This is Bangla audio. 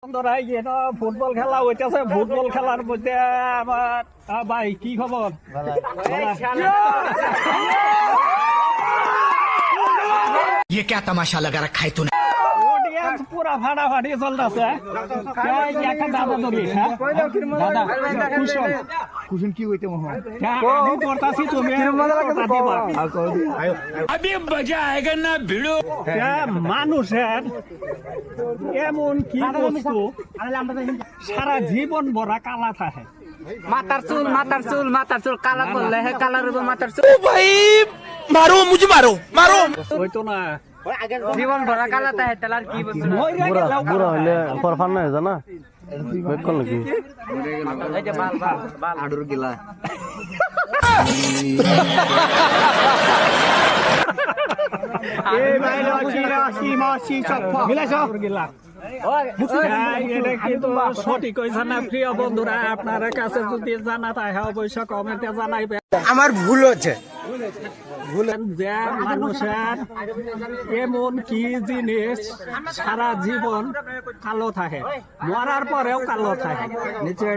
বন্ধুরা এই যে ফুটবল খেলা হইতেছে, ফুটবল খেলার মধ্যে আমার ভাই কি খবর? ये क्या तमाशा लगा रखा है तूने? অডিয়েন্স পুরা ফাটাফাটি চলতেছে। একটা দাদা ধরিস, হ্যাঁ দাদা কুসুম কি হইতে মহা আমি করতাছি, তুমি अभी मजा आएगा ना भिड़ो। মানুষের এমন কি বস্তু সারা জীবন ভরা কালা থাকে? মাথার চুল কালা করলে হে কালার উপর মাথার চুল भाई मारो मुझे मारो मारो। হইতো না জীবন ভরা কালা থাকে তাহলে আর কি বলছো মইরা গেলেও বুড়া হইলে পরফান না জানা বেকল নাকি এই যে বাল আডুর গিলা এই ভাই রাশি মাসি সব মিলাইছো গিলা। এটা কিন্তু সঠিক হয়েছে না প্রিয় বন্ধুরা? আপনার কাছে যদি জানা থাকে অবশ্যই কমেন্টে জানাইবেন। আমার ভুল হচ্ছে। যে মানুষের এমন কি জিনিস সারা জীবন কালো থাকে, মরার পরেও কালো থাকে? নিচে